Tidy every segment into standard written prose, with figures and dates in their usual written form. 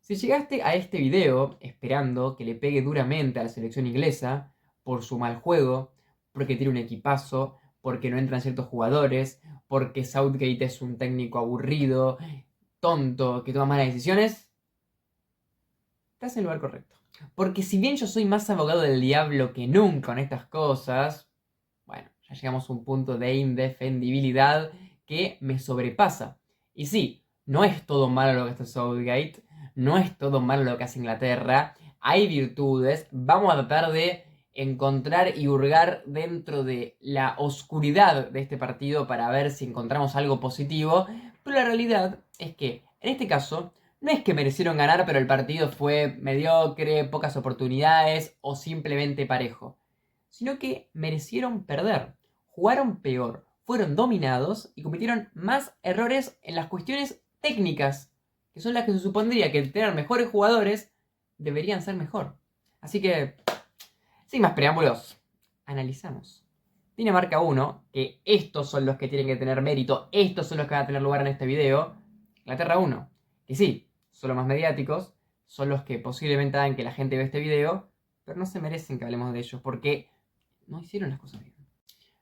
Si llegaste a este video esperando que le pegue duramente a la selección inglesa por su mal juego, porque tiene un equipazo, porque no entran ciertos jugadores, porque Southgate es un técnico aburrido, tonto, que toma malas decisiones, estás en el lugar correcto. Porque si bien yo soy más abogado del diablo que nunca con estas cosas, bueno, ya llegamos a un punto de indefendibilidad que me sobrepasa. Y sí, no es todo malo lo que hace Southgate, no es todo malo lo que hace Inglaterra, hay virtudes, vamos a tratar de encontrar y hurgar dentro de la oscuridad de este partido para ver si encontramos algo positivo, pero la realidad es que en este caso no es que merecieron ganar pero el partido fue mediocre, pocas oportunidades o simplemente parejo, sino que merecieron perder, jugaron peor, fueron dominados y cometieron más errores en las cuestiones técnicas, que son las que se supondría que tener mejores jugadores deberían ser mejor. Así que, sin más preámbulos, analizamos. Dinamarca 1, que estos son los que tienen que tener mérito, estos son los que van a tener lugar en este video. Inglaterra 1, que sí, son los más mediáticos, son los que posiblemente hagan que la gente vea este video, pero no se merecen que hablemos de ellos porque no hicieron las cosas bien.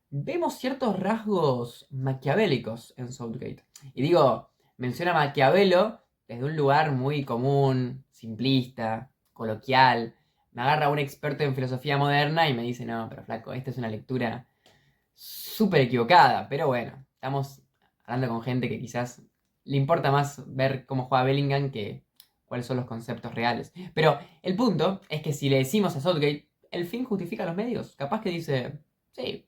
Vemos ciertos rasgos maquiavélicos en Southgate. Y digo, menciona Maquiavelo desde un lugar muy común, simplista, coloquial. Me agarra un experto en filosofía moderna y me dice, no, pero flaco, esta es una lectura súper equivocada. Pero bueno, estamos hablando con gente que quizás le importa más ver cómo juega Bellingham que cuáles son los conceptos reales. Pero el punto es que si le decimos a Southgate, el fin justifica los medios. Capaz que dice, sí,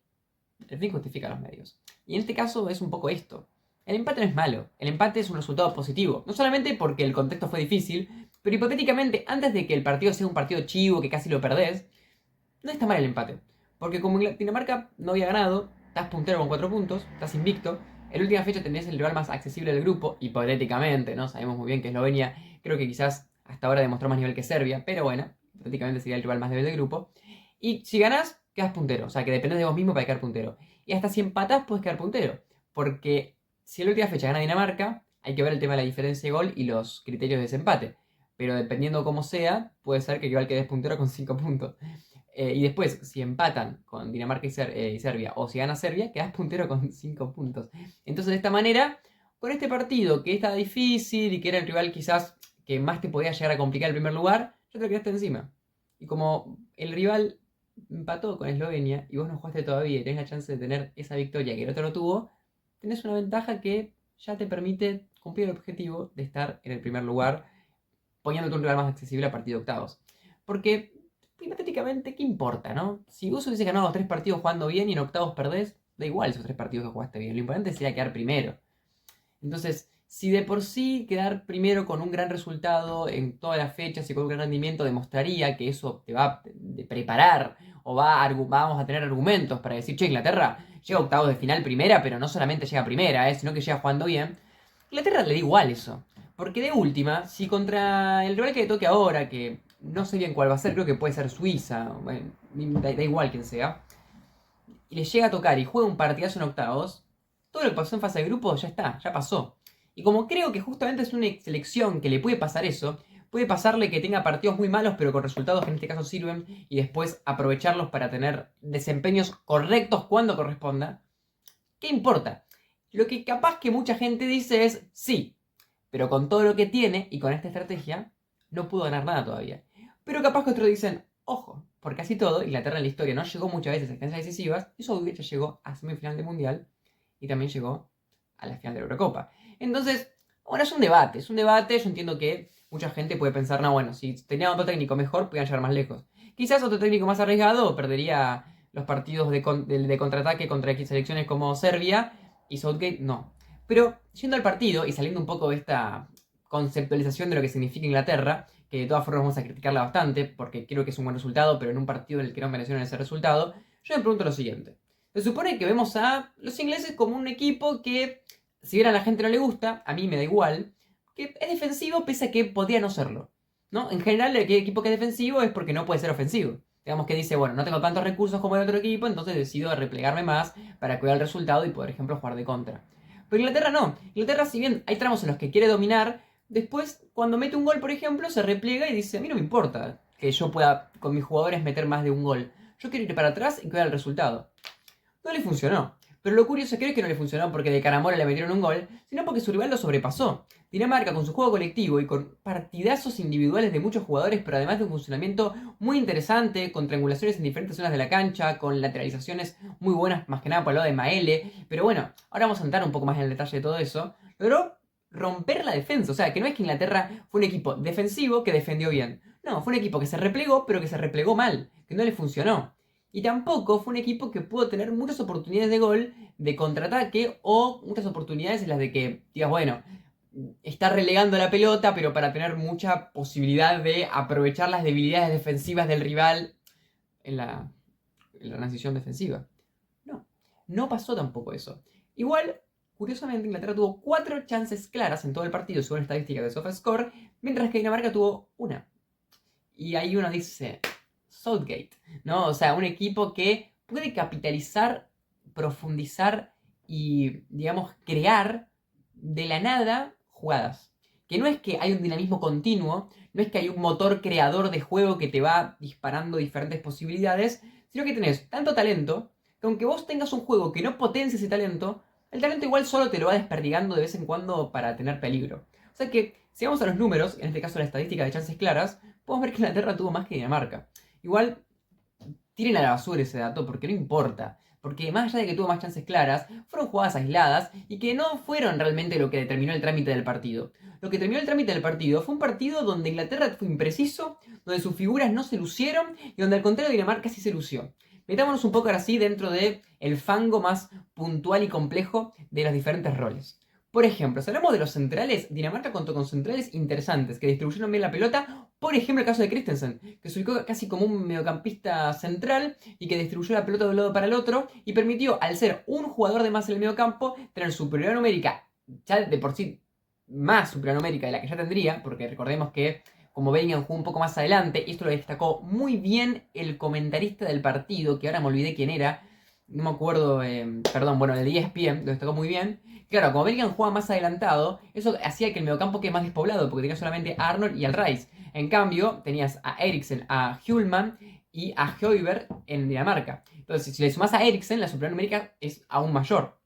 el fin justifica los medios. Y en este caso es un poco esto. El empate no es malo, el empate es un resultado positivo. No solamente porque el contexto fue difícil, pero hipotéticamente, antes de que el partido sea un partido chivo, que casi lo perdés, no está mal el empate. Porque como Dinamarca no había ganado, estás puntero con 4 puntos, estás invicto. En la última fecha tenés el rival más accesible del grupo, hipotéticamente, ¿no? Sabemos muy bien que Eslovenia creo que quizás hasta ahora demostró más nivel que Serbia, pero bueno, hipotéticamente sería el rival más débil del grupo. Y si ganás, quedas puntero. O sea, que dependés de vos mismo para quedar puntero. Y hasta si empatás, puedes quedar puntero. Porque si en la última fecha gana Dinamarca, hay que ver el tema de la diferencia de gol y los criterios de desempate. Pero dependiendo cómo sea, puede ser que igual quedes puntero con 5 puntos. Y después, si empatan con Dinamarca y Serbia, o si gana Serbia, quedas puntero con 5 puntos. Entonces, de esta manera, con este partido que estaba difícil y que era el rival quizás que más te podía llegar a complicar el primer lugar, ya te lo quedaste encima. Y como el rival empató con Eslovenia y vos no jugaste todavía y tenés la chance de tener esa victoria que el otro no tuvo, tenés una ventaja que ya te permite cumplir el objetivo de estar en el primer lugar, poniéndote un rival más accesible a partir de octavos. Porque, hipotéticamente, ¿qué importa, no? Si vos hubieses ganado los 3 partidos jugando bien y en octavos perdés, da igual esos 3 partidos que jugaste bien. Lo importante sería quedar primero. Entonces, si de por sí quedar primero con un gran resultado en todas las fechas y con un gran rendimiento demostraría que eso te va a preparar o vamos a tener argumentos para decir, che, Inglaterra llega a octavos de final primera, pero no solamente llega primera, sino que llega jugando bien. Inglaterra le da igual eso. Porque de última, si contra el rival que le toque ahora, que no sé bien cuál va a ser, creo que puede ser Suiza, bueno, da igual quién sea, y le llega a tocar y juega un partidazo en octavos, todo lo que pasó en fase de grupo ya está, ya pasó. Y como creo que justamente es una selección que le puede pasar eso, puede pasarle que tenga partidos muy malos pero con resultados que en este caso sirven y después aprovecharlos para tener desempeños correctos cuando corresponda. ¿Qué importa? Lo que capaz que mucha gente dice es sí, pero con todo lo que tiene y con esta estrategia no pudo ganar nada todavía. Pero capaz que otros dicen, ojo, por casi todo, Inglaterra en la historia no llegó muchas veces a instancias decisivas, y Southgate ya llegó a semifinal de mundial y también llegó a la final de la Eurocopa. Entonces, ahora es un debate, yo entiendo que mucha gente puede pensar, no, bueno, si tenía otro técnico mejor, podían llegar más lejos. Quizás otro técnico más arriesgado perdería los partidos de contraataque contra selecciones como Serbia y Southgate no. Pero yendo al partido y saliendo un poco de esta conceptualización de lo que significa Inglaterra, que de todas formas vamos a criticarla bastante, porque creo que es un buen resultado, pero en un partido en el que no merecieron ese resultado, yo me pregunto lo siguiente. Se supone que vemos a los ingleses como un equipo que, si bien a la gente no le gusta, a mí me da igual, que es defensivo pese a que podría no serlo. ¿No? En general, el equipo que es defensivo es porque no puede ser ofensivo. Digamos que dice, bueno, no tengo tantos recursos como el otro equipo, entonces decido replegarme más para cuidar el resultado y, por ejemplo, jugar de contra. Pero Inglaterra no. Inglaterra, si bien hay tramos en los que quiere dominar, Después, cuando mete un gol, por ejemplo, se repliega y dice, a mí no me importa que yo pueda con mis jugadores meter más de un gol. Yo quiero ir para atrás y cuidar el resultado. No le funcionó. Pero lo curioso es que no le funcionó porque de carambola le metieron un gol, sino porque su rival lo sobrepasó. Dinamarca, con su juego colectivo y con partidazos individuales de muchos jugadores, pero además de un funcionamiento muy interesante, con triangulaciones en diferentes zonas de la cancha, con lateralizaciones muy buenas, más que nada por el lado de Maele. Pero bueno, ahora vamos a entrar un poco más en el detalle de todo eso. Logró romper la defensa. O sea, que no es que Inglaterra fue un equipo defensivo que defendió bien. No, fue un equipo que se replegó, pero que se replegó mal, que no le funcionó. Y tampoco fue un equipo que pudo tener muchas oportunidades de gol, de contraataque o muchas oportunidades en las de que digas, bueno, está relegando la pelota, pero para tener mucha posibilidad de aprovechar las debilidades defensivas del rival en la transición defensiva. No, no pasó tampoco eso. Igual, curiosamente, Inglaterra tuvo 4 chances claras en todo el partido según estadísticas de SofaScore, mientras que Dinamarca tuvo una. Y ahí uno dice, Southgate, ¿no? O sea, un equipo que puede capitalizar, profundizar y, digamos, crear de la nada jugadas. Que no es que hay un dinamismo continuo, no es que hay un motor creador de juego que te va disparando diferentes posibilidades, sino que tenés tanto talento que aunque vos tengas un juego que no potencie ese talento, el talento igual solo te lo va desperdigando de vez en cuando para tener peligro. O sea que, si vamos a los números, en este caso la estadística de chances claras, podemos ver que Inglaterra tuvo más que Dinamarca. Igual, tiren a la basura ese dato porque no importa. Porque más allá de que tuvo más chances claras, fueron jugadas aisladas y que no fueron realmente lo que determinó el trámite del partido. Lo que terminó el trámite del partido fue un partido donde Inglaterra fue impreciso, donde sus figuras no se lucieron y donde al contrario Dinamarca sí se lució. Metámonos un poco ahora sí dentro de el fango más puntual y complejo de los diferentes roles. Por ejemplo, si hablamos de los centrales, Dinamarca contó con centrales interesantes que distribuyeron bien la pelota. Por ejemplo, el caso de Christensen, que se ubicó casi como un mediocampista central y que distribuyó la pelota de un lado para el otro y permitió, al ser un jugador de más en el mediocampo, tener superioridad numérica, ya de por sí más superioridad numérica de la que ya tendría, porque recordemos que como Bellingham jugó un poco más adelante, y esto lo destacó muy bien el comentarista del partido, que ahora me olvidé quién era, no me acuerdo, perdón, bueno, el de ESPN, lo destacó muy bien. Claro, como Bellingham jugaba más adelantado, eso hacía que el mediocampo quede más despoblado, porque tenía solamente a Arnold y al Rice. En cambio, tenías a Eriksen, a Hjulman y a Højbjerg en Dinamarca. Entonces, si le sumas a Eriksen, la superioridad numérica es aún mayor.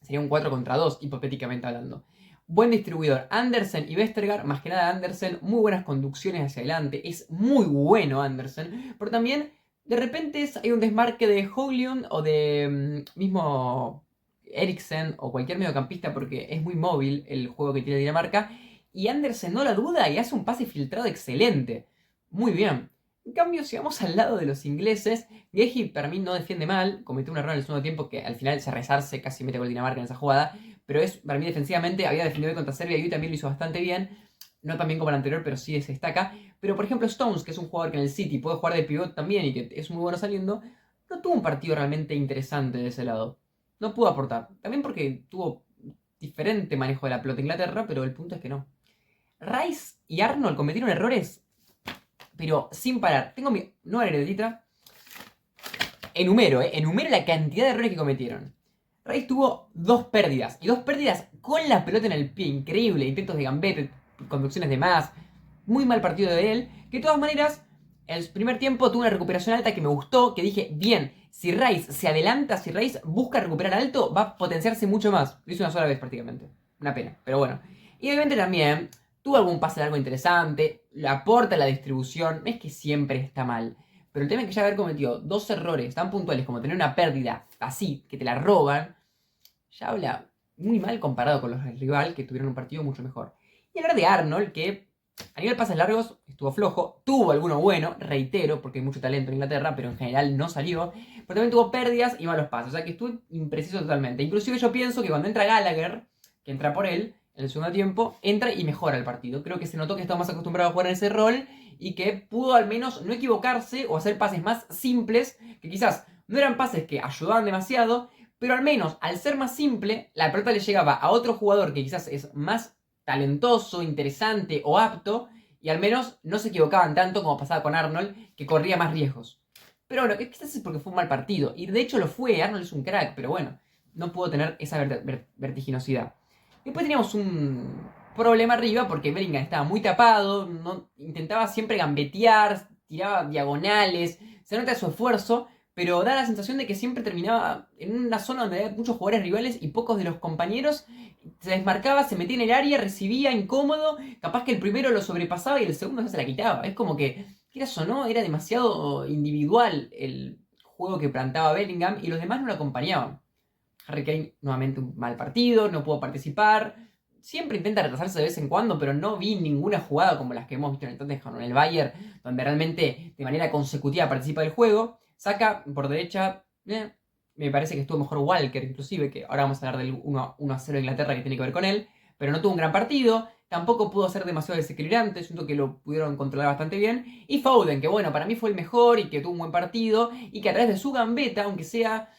Sería un 4 contra 2, hipotéticamente hablando. Buen distribuidor. Andersen y Vestergaard, más que nada Andersen, muy buenas conducciones hacia adelante. Es muy bueno Andersen, pero también de repente hay un desmarque de Højlund o de mismo Eriksen o cualquier mediocampista porque es muy móvil el juego que tiene Dinamarca. Y Andersen no la duda y hace un pase filtrado excelente. Muy bien. En cambio, si vamos al lado de los ingleses, Geji para mí no defiende mal, cometió un error en el segundo tiempo que al final se rezarse casi mete gol Dinamarca en esa jugada, pero es para mí defensivamente, había defendido bien contra Serbia y hoy también lo hizo bastante bien, no tan bien como el anterior, pero sí se destaca. Pero por ejemplo Stones, que es un jugador que en el City puede jugar de pivot también y que es muy bueno saliendo, no tuvo un partido realmente interesante de ese lado. No pudo aportar, también porque tuvo diferente manejo de la pelota Inglaterra, pero el punto es que no. Rice y Arnold cometieron errores pero sin parar. Tengo mi nueva libretita. Enumero la cantidad de errores que cometieron. Rice tuvo 2 pérdidas. Y 2 pérdidas con la pelota en el pie. Increíble. Intentos de gambete, conducciones de más. Muy mal partido de él. Que de todas maneras, el primer tiempo tuvo una recuperación alta que me gustó. Que dije, bien, si Rice se adelanta, si Rice busca recuperar alto, va a potenciarse mucho más. Lo hizo una sola vez prácticamente. Una pena, pero bueno. Y obviamente también tuvo algún pase largo interesante, le aporta la distribución, no es que siempre está mal. Pero el tema es que ya haber cometido 2 errores tan puntuales como tener una pérdida así, que te la roban, ya habla muy mal comparado con los del rival que tuvieron un partido mucho mejor. Y hablar de Arnold, que a nivel de pases largos estuvo flojo, tuvo alguno bueno, reitero, porque hay mucho talento en Inglaterra, pero en general no salió. Pero también tuvo pérdidas y malos pases, o sea que estuvo impreciso totalmente. Inclusive yo pienso que cuando entra Gallagher, que entra por él, en el segundo tiempo, entra y mejora el partido. Creo que se notó que estaba más acostumbrado a jugar en ese rol y que pudo al menos no equivocarse o hacer pases más simples, que quizás no eran pases que ayudaban demasiado, pero al menos al ser más simple, la pelota le llegaba a otro jugador que quizás es más talentoso, interesante o apto, y al menos no se equivocaban tanto como pasaba con Arnold, que corría más riesgos. Pero bueno, quizás es porque fue un mal partido, y de hecho lo fue, Arnold es un crack, pero bueno, no pudo tener esa vertiginosidad. Después teníamos un problema arriba porque Bellingham estaba muy tapado, no, intentaba siempre gambetear, tiraba diagonales, se nota su esfuerzo, pero da la sensación de que siempre terminaba en una zona donde había muchos jugadores rivales y pocos de los compañeros. Se desmarcaba, se metía en el área, recibía incómodo, capaz que el primero lo sobrepasaba y el segundo ya se la quitaba. Es como que, quieras o no, era demasiado individual el juego que plantaba Bellingham y los demás no lo acompañaban. Harry Kane nuevamente un mal partido, no pudo participar. Siempre intenta retrasarse de vez en cuando, pero no vi ninguna jugada como las que hemos visto en el Tottenham o en el Bayern, donde realmente de manera consecutiva participa del juego. Saca por derecha, me parece que estuvo mejor Walker, inclusive, que ahora vamos a hablar del 1-0 de Inglaterra que tiene que ver con él, pero no tuvo un gran partido. Tampoco pudo ser demasiado desequilibrante, siento que lo pudieron controlar bastante bien. Y Foden, que bueno, para mí fue el mejor y que tuvo un buen partido y que a través de su gambeta, aunque sea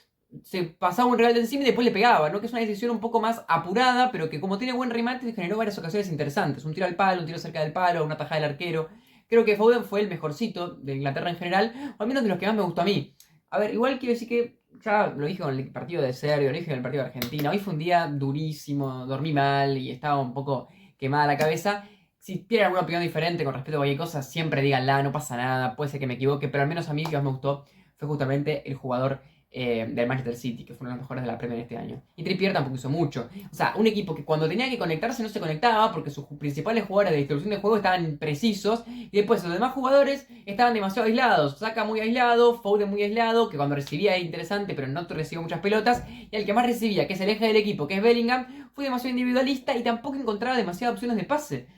se pasaba un rival de encima y después le pegaba, ¿no? Que es una decisión un poco más apurada, pero que como tiene buen remate generó varias ocasiones interesantes. Un tiro al palo, un tiro cerca del palo, una tajada del arquero. Creo que Foden fue el mejorcito de Inglaterra en general, o al menos de los que más me gustó a mí. A ver, igual quiero decir que ya lo dije con el partido de Serbia, lo dije con el partido de Argentina. Hoy fue un día durísimo, dormí mal y estaba un poco quemada la cabeza. Si tienen alguna opinión diferente con respecto a cualquier cosa, siempre díganla, no pasa nada, puede ser que me equivoque, pero al menos a mí lo que más me gustó fue justamente el jugador del Manchester City, que fue uno de los mejores de la Premier este año. Y Trippier tampoco hizo mucho. O sea, un equipo que cuando tenía que conectarse no se conectaba porque sus principales jugadores de distribución de juego estaban precisos y después los demás jugadores estaban demasiado aislados. Saka muy aislado, Foden muy aislado, que cuando recibía era interesante pero no recibía muchas pelotas. Y el que más recibía, que es el eje del equipo, que es Bellingham, fue demasiado individualista y tampoco encontraba demasiadas opciones de pase.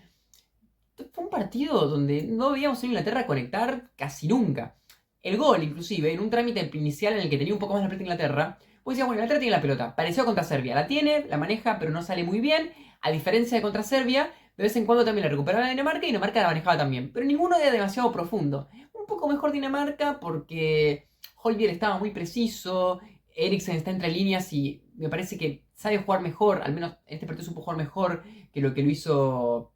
Fue un partido donde no veíamos a Inglaterra conectar casi nunca. El gol, inclusive, en un trámite inicial en el que tenía un poco más la pelota Inglaterra, pues decía, bueno, Inglaterra tiene la pelota, pareció contra Serbia, la tiene, la maneja, pero no sale muy bien, a diferencia de contra Serbia, de vez en cuando también la recuperaba Dinamarca y Dinamarca la manejaba también, pero ninguno era demasiado profundo. Un poco mejor Dinamarca porque Højbjerg estaba muy preciso, Eriksen está entre líneas y me parece que sabe jugar mejor, al menos en este partido supo jugar mejor que lo hizo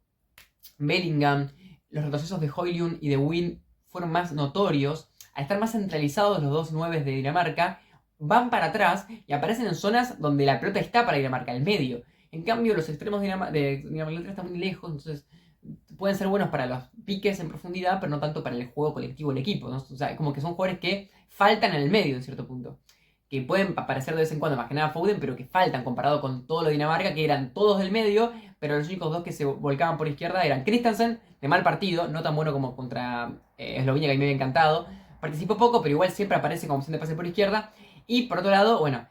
Bellingham. Los retrocesos de Højlund y de Wind fueron más notorios. Al estar más centralizados los dos nueves de Dinamarca, van para atrás y aparecen en zonas donde la pelota está para Dinamarca, el medio. En cambio, los extremos de Dinamarca están muy lejos, entonces pueden ser buenos para los piques en profundidad, pero no tanto para el juego colectivo del equipo, ¿no? O sea, como que son jugadores que faltan en el medio en cierto punto. Que pueden aparecer de vez en cuando, más que nada Foden, pero que faltan comparado con todo lo de Dinamarca, que eran todos del medio, pero los únicos dos que se volcaban por izquierda eran Christensen, de mal partido, no tan bueno como contra Eslovenia, que a mí me había encantado. Participó poco, pero igual siempre aparece como opción de pase por izquierda. Y por otro lado, bueno,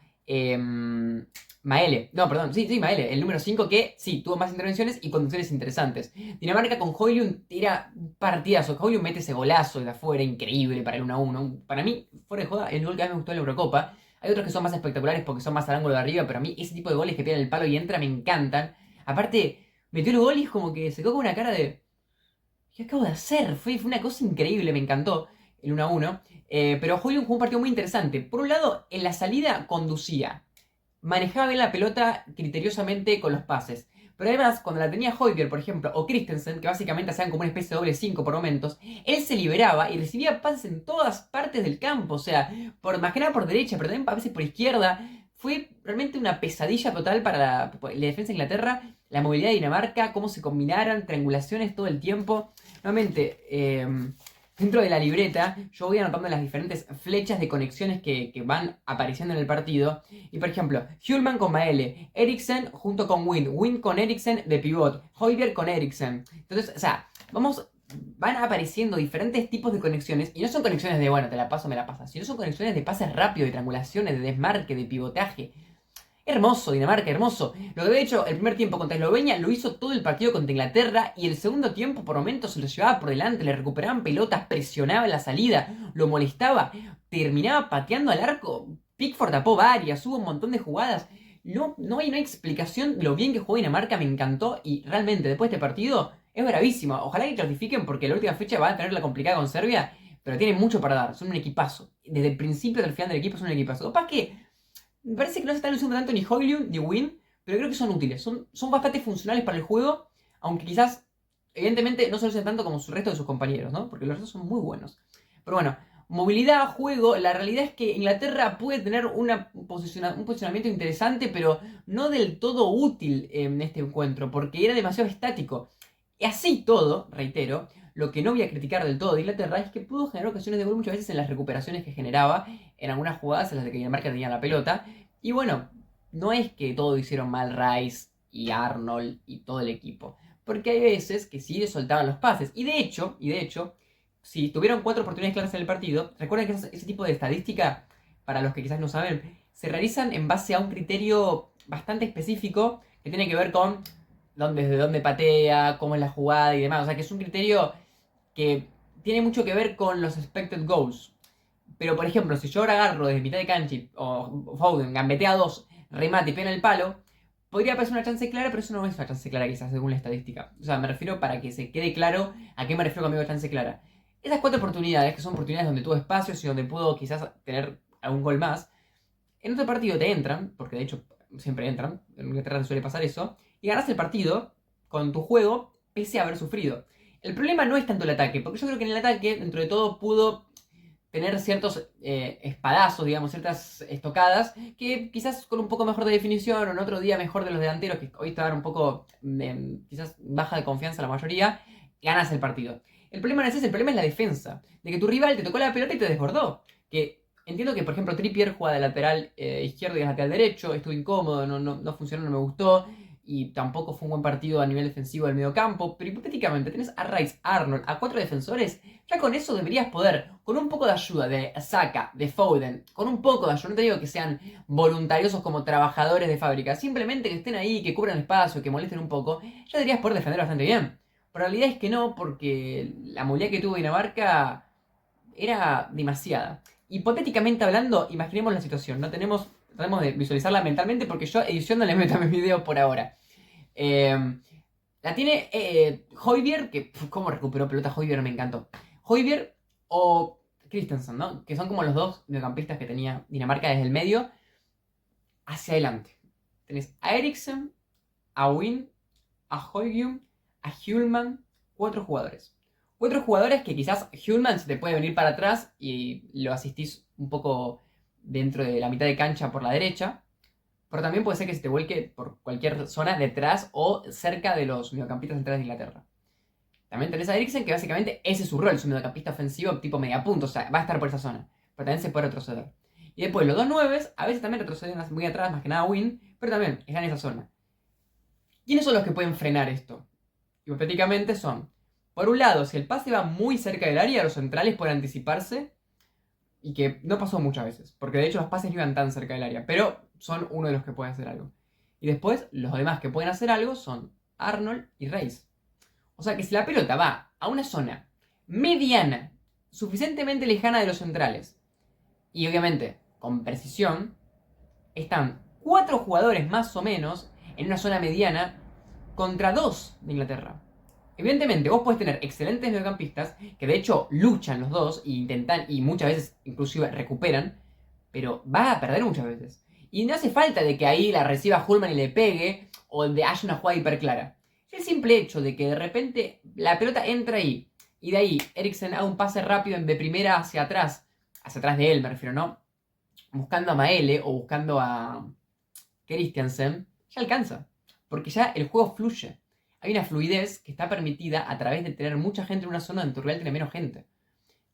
Maele. No, perdón, sí, Maele, el número 5 que sí, tuvo más intervenciones y conducciones interesantes. Dinamarca con Højlund tira partidazo. Højlund mete ese golazo de afuera, increíble para el 1-1. Para mí, fuera de joda, el gol que más me gustó en la Eurocopa. Hay otros que son más espectaculares porque son más al ángulo de arriba, pero a mí ese tipo de goles que pegan el palo y entra me encantan. Aparte, metió el gol y es como que se quedó con una cara de... ¿Qué acabo de hacer? Fue una cosa increíble, me encantó el 1-1. Pero Højlund jugó un partido muy interesante. Por un lado, en la salida conducía. Manejaba bien la pelota criteriosamente con los pases. Pero además, cuando la tenía Højbjerg, por ejemplo, o Christensen, que básicamente hacían como una especie de doble 5 por momentos, él se liberaba y recibía pases en todas partes del campo. O sea, más que nada por derecha, pero también a veces por izquierda. Fue realmente una pesadilla total para la defensa de Inglaterra. La movilidad de Dinamarca, cómo se combinaran, triangulaciones todo el tiempo. Nuevamente, dentro de la libreta, yo voy anotando las diferentes flechas de conexiones que van apareciendo en el partido. Y por ejemplo, Hjulman con Maele, Eriksen junto con Wind, Wind con Eriksen de pivot, Højbjerg con Eriksen. Entonces, o sea, van apareciendo diferentes tipos de conexiones. Y no son conexiones de, bueno, te la paso, me la pasas. Sino son conexiones de pases rápidos, de triangulaciones, de desmarque, de pivotaje. Hermoso, Dinamarca, hermoso. Lo que había hecho el primer tiempo contra Eslovenia lo hizo todo el partido contra Inglaterra y el segundo tiempo por momentos se lo llevaba por delante, le recuperaban pelotas, presionaba la salida, lo molestaba, terminaba pateando al arco. Pickford tapó varias, hubo un montón de jugadas. No hay explicación de lo bien que jugó Dinamarca, me encantó y realmente después de este partido es bravísimo. Ojalá que clasifiquen porque la última fecha va a tener la complicada con Serbia, pero tienen mucho para dar, son un equipazo. Desde el principio hasta el final del equipo son un equipazo. Capaz que me parece que no se están usando tanto ni Højlund ni Wind, pero creo que son útiles. Son bastante funcionales para el juego, aunque quizás, evidentemente, no se usan tanto como el resto de sus compañeros, ¿no? Porque los dos son muy buenos. Pero bueno, movilidad, juego, la realidad es que Inglaterra puede tener un posicionamiento interesante, pero no del todo útil en este encuentro, porque era demasiado estático. Y así todo, reitero, lo que no voy a criticar del todo de Inglaterra es que pudo generar ocasiones de gol muchas veces en las recuperaciones que generaba, en algunas jugadas en las de que Dinamarca tenía la pelota. Y bueno, no es que todo hicieron mal Rice y Arnold y todo el equipo, porque hay veces que sí le soltaban los pases. Y de hecho, si tuvieron 4 oportunidades claras en el partido, recuerden que ese tipo de estadística, para los que quizás no saben, se realizan en base a un criterio bastante específico que tiene que ver con desde dónde patea, cómo es la jugada y demás. O sea que es un criterio que tiene mucho que ver con los expected goals. Pero por ejemplo, si yo ahora agarro desde mitad de cancha o Foden, gambetea 2, remate y pega en el palo, podría parecer una chance clara, pero eso no es una chance clara quizás según la estadística. O sea, me refiero para que se quede claro a qué me refiero conmigo chance clara. Esas 4 oportunidades, que son oportunidades donde tuve espacios y donde puedo quizás tener algún gol más, en otro partido te entran, porque de hecho siempre entran, en Inglaterra suele pasar eso, y ganas el partido con tu juego pese a haber sufrido. El problema no es tanto el ataque, porque yo creo que en el ataque, dentro de todo, pudo tener ciertos espadazos, digamos, ciertas estocadas, que quizás con un poco mejor de definición o en otro día mejor de los delanteros, que hoy estaban un poco quizás baja de confianza la mayoría, ganas el partido. El problema no es ese, el problema es la defensa, de que tu rival te tocó la pelota y te desbordó. Que entiendo que, por ejemplo, Trippier juega de lateral izquierdo y de lateral derecho, estuvo incómodo, no funcionó, no me gustó. Y tampoco fue un buen partido a nivel defensivo del medio campo. Pero hipotéticamente tenés a Rice, Arnold, a 4 defensores. Ya con eso deberías poder, con un poco de ayuda de Saka, de Foden, con un poco de ayuda, no te digo que sean voluntariosos como trabajadores de fábrica, simplemente que estén ahí, que cubran espacio, que molesten un poco, ya deberías poder defender bastante bien. Pero la realidad es que no, porque la movilidad que tuvo Dinamarca era demasiada. Hipotéticamente hablando, imaginemos la situación, no tratemos de visualizarla mentalmente porque yo edición no le meto a mi video por ahora. Eh, la tiene Højbjerg, que cómo recuperó pelota Højbjerg, me encantó. Højbjerg o Christensen, ¿no? Que son como los dos mediocampistas que tenía Dinamarca desde el medio hacia adelante. Tenés a Eriksen, a Win, a Højbjerg, a Hjulman, 4 jugadores. 4 jugadores que quizás Hjulman se te puede venir para atrás y lo asistís un poco dentro de la mitad de cancha por la derecha. Pero también puede ser que se te vuelque por cualquier zona detrás o cerca de los mediocampistas centrales de Inglaterra. También tenés a Eriksen, que básicamente ese es su rol, su mediocampista ofensivo tipo mediapunto, o sea, va a estar por esa zona. Pero también se puede retroceder. Y después los dos nueves, a veces también retroceden muy atrás, más que nada Win, pero también están en esa zona. ¿Quiénes son los que pueden frenar esto? Hipotéticamente son, por un lado, si el pase va muy cerca del área, los centrales pueden anticiparse, y que no pasó muchas veces, porque de hecho los pases no iban tan cerca del área, pero son uno de los que puede hacer algo. Y después, los demás que pueden hacer algo son Arnold y Reis. O sea que si la pelota va a una zona mediana, suficientemente lejana de los centrales, y obviamente con precisión, están 4 jugadores más o menos en una zona mediana contra 2 de Inglaterra. Evidentemente, vos podés tener excelentes mediocampistas que de hecho luchan los dos e intentan y muchas veces inclusive recuperan, pero va a perder muchas veces. Y no hace falta de que ahí la reciba Hulman y le pegue o de haya una jugada hiper clara. El simple hecho de que de repente la pelota entra ahí y de ahí Eriksen haga un pase rápido de primera hacia atrás de él me refiero, ¿no? Buscando a Maele o buscando a Christiansen, ya alcanza. Porque ya el juego fluye. Hay una fluidez que está permitida a través de tener mucha gente en una zona donde tu rival tiene menos gente.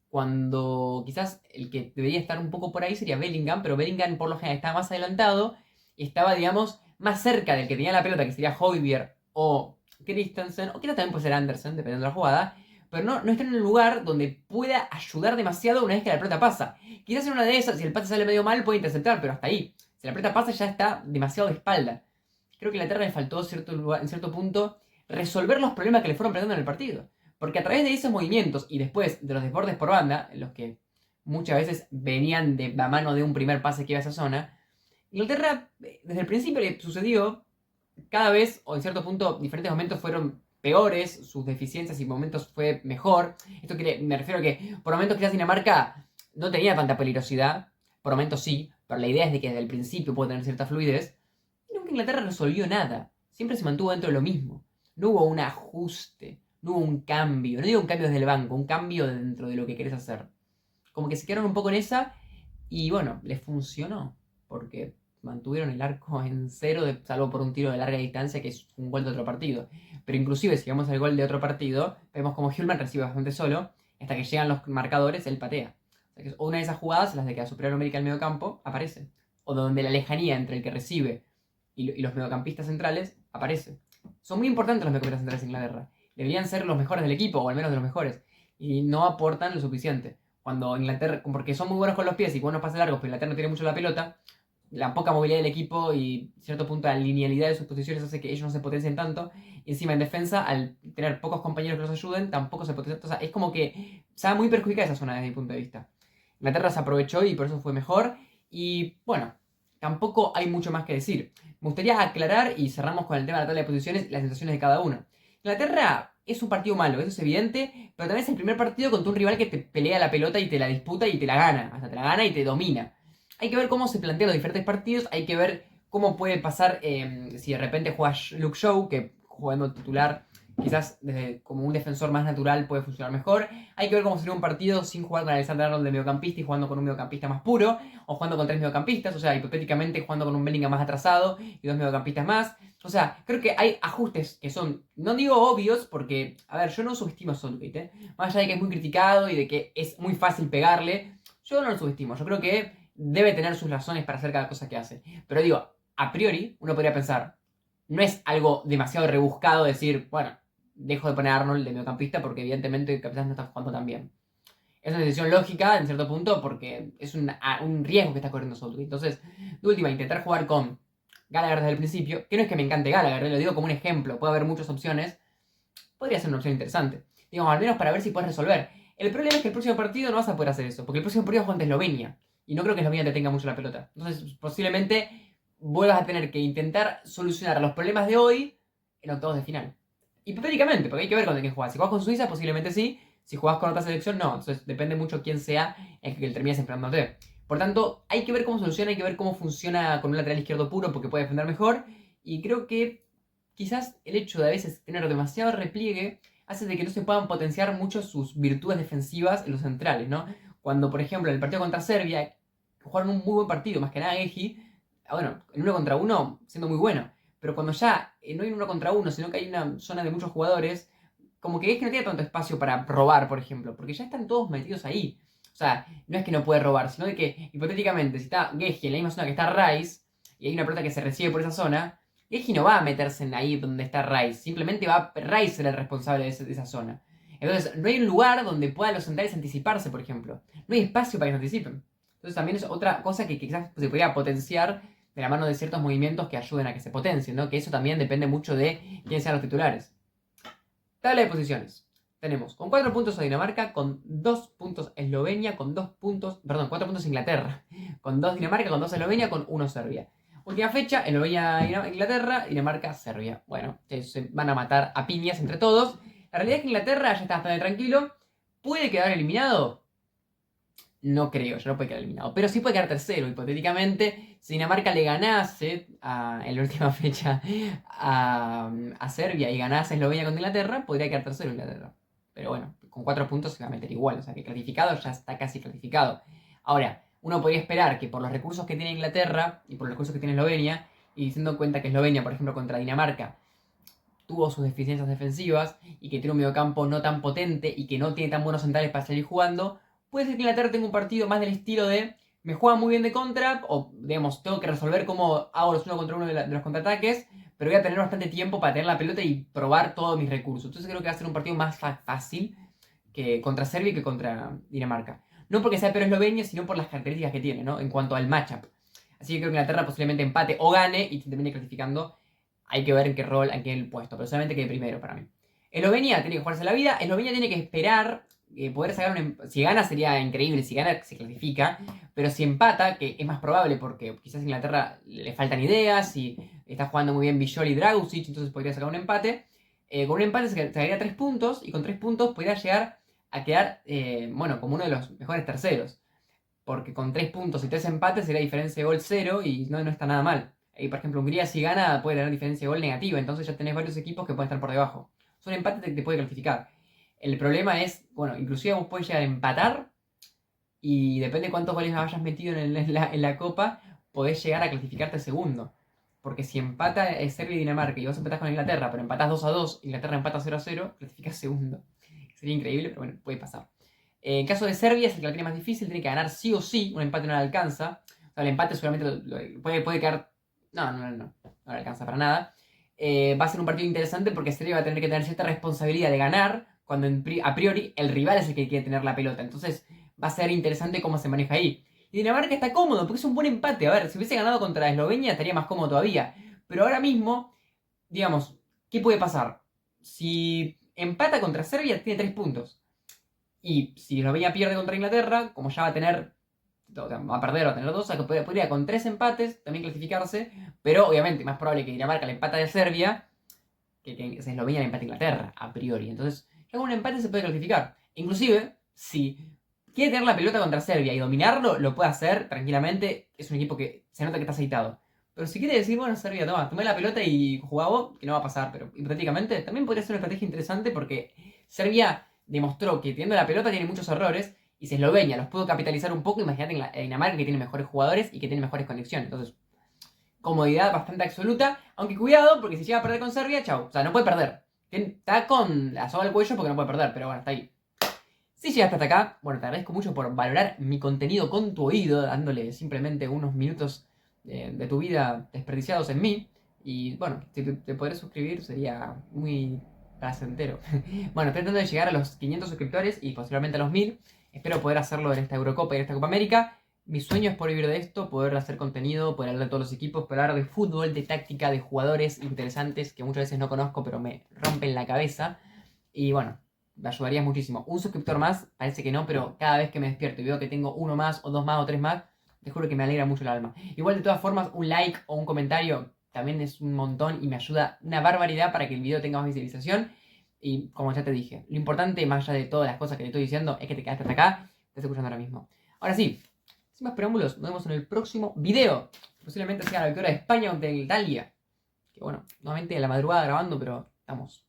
Cuando quizás el que debería estar un poco por ahí sería Bellingham, pero Bellingham por lo general estaba más adelantado y estaba, digamos, más cerca del que tenía la pelota, que sería Højbjerg o Christensen, o quizás también puede ser Andersen, dependiendo de la jugada, pero no está en un lugar donde pueda ayudar demasiado una vez que la pelota pasa. Quizás en una de esas, si el pase sale medio mal, puede interceptar, pero hasta ahí. Si la pelota pasa, ya está demasiado de espalda. Creo que a Inglaterra le faltó en cierto punto resolver los problemas que le fueron presentando en el partido. Porque a través de esos movimientos y después de los desbordes por banda, en los que muchas veces venían de la mano de un primer pase que iba a esa zona, Inglaterra desde el principio le sucedió cada vez, o en cierto punto, diferentes momentos fueron peores, sus deficiencias y momentos fue mejor. Esto me refiero a que por momentos quizás Dinamarca no tenía tanta peligrosidad, por momentos sí, pero la idea es de que desde el principio puede tener cierta fluidez. Y nunca Inglaterra resolvió nada, siempre se mantuvo dentro de lo mismo. No hubo un ajuste, no hubo un cambio, no digo un cambio desde el banco, un cambio dentro de lo que querés hacer. como que se quedaron un poco en esa y bueno, les funcionó, porque mantuvieron el arco en cero, salvo por un tiro de larga distancia que es un gol de otro partido. Pero inclusive si vamos al gol de otro partido, vemos como Hillman recibe bastante solo, hasta que llegan los marcadores, él patea. O sea que es una de esas jugadas en las de que a superar numérica el medio campo aparece. O donde la lejanía entre el que recibe y los mediocampistas centrales aparece. Son muy importantes los mediocampistas centrales de Inglaterra. Deberían ser los mejores del equipo, o al menos de los mejores. Y no aportan lo suficiente. Cuando Inglaterra, porque son muy buenos con los pies y buenos pases largos, pero Inglaterra no tiene mucho la pelota, la poca movilidad del equipo y cierto punto la linealidad de sus posiciones hace que ellos no se potencien tanto. Y encima en defensa, al tener pocos compañeros que los ayuden, tampoco se potencian. O sea, es como que se va muy perjudicada esa zona desde mi punto de vista. Inglaterra se aprovechó y por eso fue mejor. Y bueno, tampoco hay mucho más que decir. Me gustaría aclarar, y cerramos con el tema de la tabla de posiciones, las sensaciones de cada uno. Inglaterra es un partido malo, eso es evidente, pero también es el primer partido contra un rival que te pelea la pelota y te la disputa y te la gana. Hasta te la gana y te domina. Hay que ver cómo se plantean los diferentes partidos, hay que ver cómo puede pasar si de repente juega Luke Shaw, que jugando titular quizás como un defensor más natural puede funcionar mejor. Hay que ver cómo sería un partido sin jugar con Alexander Arnold de mediocampista y jugando con un mediocampista más puro, o jugando con tres mediocampistas, o sea, hipotéticamente jugando con un Bellingham más atrasado y dos mediocampistas más. O sea, creo que hay ajustes que son, no digo obvios, porque, a ver, yo no subestimo a Southgate, más allá de que es muy criticado y de que es muy fácil pegarle, yo no lo subestimo, yo creo que debe tener sus razones para hacer cada cosa que hace. Pero digo, a priori, uno podría pensar, no es algo demasiado rebuscado decir, bueno, dejo de poner a Arnold de mediocampista porque evidentemente el capitán no está jugando tan bien. Es una decisión lógica en cierto punto porque es un riesgo que está corriendo Southgate. Entonces, de última, intentar jugar con Gallagher desde el principio, que no es que me encante Gallagher, lo digo como un ejemplo, puede haber muchas opciones, podría ser una opción interesante. Digamos, al menos para ver si puedes resolver. El problema es que el próximo partido no vas a poder hacer eso, porque el próximo partido es contra Eslovenia. Y no creo que Eslovenia te tenga mucho la pelota. Entonces, posiblemente vuelvas a tener que intentar solucionar los problemas de hoy en octavos de final. Hipotéticamente, porque hay que ver con quién juegas. Si juegas con Suiza, posiblemente sí. Si juegas con otra selección, no. Entonces, depende mucho quién sea el que termines enfrentándote. Por tanto, hay que ver cómo soluciona, hay que ver cómo funciona con un lateral izquierdo puro, porque puede defender mejor. Y creo que quizás el hecho de a veces tener demasiado repliegue hace de que no se puedan potenciar mucho sus virtudes defensivas en los centrales, ¿no? Cuando, por ejemplo, en el partido contra Serbia, jugaron un muy buen partido, más que nada Eji, bueno, en uno contra uno, siendo muy bueno. Pero cuando ya no hay un uno contra uno, sino que hay una zona de muchos jugadores, como que Eji no tiene tanto espacio para robar, por ejemplo, porque ya están todos metidos ahí. O sea, no es que no puede robar, sino de que, hipotéticamente, si está Geji en la misma zona que está Rice, y hay una pelota que se recibe por esa zona, Geji no va a meterse en ahí donde está Rice, simplemente va Rice ser el responsable de esa zona. Entonces, no hay un lugar donde puedan los centrales anticiparse, por ejemplo. No hay espacio para que se anticipen. Entonces, también es otra cosa que quizás se podría potenciar de la mano de ciertos movimientos que ayuden a que se potencien, ¿no? Que eso también depende mucho de quién sean los titulares. Tabla de posiciones. Tenemos con 4 puntos a Dinamarca, con 2 puntos Eslovenia, con 2 puntos, perdón, 4 puntos Inglaterra, con 2 Dinamarca, con 2 Eslovenia, con 1 Serbia. Última fecha, Eslovenia, Inglaterra, Dinamarca, Serbia. Bueno, se van a matar a piñas entre todos. La realidad es que Inglaterra ya está bastante tranquilo. ¿Puede quedar eliminado? No creo, ya no puede quedar eliminado. Pero sí puede quedar tercero, hipotéticamente. Si Dinamarca le ganase en la última fecha a Serbia y ganase Eslovenia contra Inglaterra, podría quedar tercero Inglaterra. Pero bueno, con 4 puntos se va a meter igual. O sea que clasificado ya está casi clasificado. Ahora, uno podría esperar que por los recursos que tiene Inglaterra y por los recursos que tiene Eslovenia, y teniendo en cuenta que Eslovenia, por ejemplo, contra Dinamarca, tuvo sus deficiencias defensivas y que tiene un mediocampo no tan potente y que no tiene tan buenos centrales para salir jugando, puede ser que Inglaterra tenga un partido más del estilo de me juega muy bien de contra, o digamos, tengo que resolver cómo hago los uno contra uno de los contraataques, pero voy a tener bastante tiempo para tener la pelota y probar todos mis recursos. Entonces creo que va a ser un partido más fácil que contra Serbia y que contra Dinamarca. No porque sea peor Eslovenia, sino por las características que tiene, ¿no? En cuanto al matchup. Así que creo que Inglaterra posiblemente empate o gane y se termine clasificando. Hay que ver en qué rol, en qué puesto, pero solamente quede primero para mí. Eslovenia tiene que jugarse la vida, Eslovenia tiene que esperar poder sacar si gana sería increíble, si gana se clasifica, pero si empata, que es más probable porque quizás a Inglaterra le faltan ideas y está jugando muy bien Bijol y Dragusic, entonces podría sacar un empate. Con un empate se sacaría 3 puntos y con 3 puntos podría llegar a quedar, bueno, como uno de los mejores terceros. Porque con 3 puntos y 3 empates sería diferencia de gol 0 y no está nada mal. Y por ejemplo, Hungría si gana puede tener diferencia de gol negativa, entonces ya tenés varios equipos que pueden estar por debajo. Un empate te puede clasificar. El problema es, bueno, inclusive vos podés llegar a empatar Y depende de cuántos goles hayas metido en la Copa, podés llegar a clasificarte segundo. Porque si empata Serbia y Dinamarca y vos empatás con Inglaterra, pero empatás 2-2, Inglaterra empata 0-0, clasificás segundo. Sería increíble, pero bueno, puede pasar. En caso de Serbia, es el que la tiene más difícil, tiene que ganar sí o sí, un empate no le alcanza. O sea, el empate seguramente puede quedar... No le alcanza para nada. Va a ser un partido interesante porque Serbia va a tener que tener cierta responsabilidad de ganar, cuando a priori el rival es el que quiere tener la pelota. Entonces va a ser interesante cómo se maneja ahí. Y Dinamarca está cómodo porque es un buen empate. A ver, si hubiese ganado contra Eslovenia estaría más cómodo todavía. Pero ahora mismo, digamos, ¿qué puede pasar? Si empata contra Serbia, tiene 3 puntos. Y si Eslovenia pierde contra Inglaterra, como ya va a tener, va a perder o a tener 2, podría con 3 empates también clasificarse. Pero obviamente, más probable que Dinamarca le empata de Serbia que Eslovenia le empate a Inglaterra, a priori. Entonces, ya con un empate se puede clasificar. Inclusive, si quiere tener la pelota contra Serbia y dominarlo, lo puede hacer tranquilamente. Es un equipo que se nota que está aceitado. Pero si quiere decir, bueno, Serbia, tomé la pelota y jugá vos, que no va a pasar, pero hipotéticamente también podría ser una estrategia interesante porque Serbia demostró que teniendo la pelota tiene muchos errores y si Eslovenia los pudo capitalizar un poco, imagínate en Dinamarca que tiene mejores jugadores y que tiene mejores conexiones. Entonces, comodidad bastante absoluta, aunque cuidado, porque si llega a perder con Serbia, chau. O sea, no puede perder. Está con la soga al cuello porque no puede perder, pero bueno, está ahí. Si llegaste hasta acá, bueno, te agradezco mucho por valorar mi contenido con tu oído, dándole simplemente unos minutos de tu vida desperdiciados en mí. Y bueno, si te podrás suscribir sería muy placentero. Bueno, estoy tratando de llegar a los 500 suscriptores y posteriormente a los 1000. Espero poder hacerlo en esta Eurocopa y en esta Copa América. Mi sueño es poder vivir de esto, poder hacer contenido, poder hablar de todos los equipos, poder hablar de fútbol, de táctica, de jugadores interesantes que muchas veces no conozco pero me rompen la cabeza. Y bueno, me ayudaría muchísimo. Un suscriptor más, parece que no, pero cada vez que me despierto y veo que tengo uno más, o dos más, o tres más, te juro que me alegra mucho el alma. Igual de todas formas, un like o un comentario también es un montón y me ayuda una barbaridad para que el video tenga más visualización. Y como ya te dije, lo importante, más allá de todas las cosas que te estoy diciendo, es que te quedaste hasta acá, te estoy escuchando ahora mismo. Ahora sí, sin más preámbulos, nos vemos en el próximo video. Posiblemente sea la victoria de España contra Italia. Que bueno, nuevamente a la madrugada grabando, pero estamos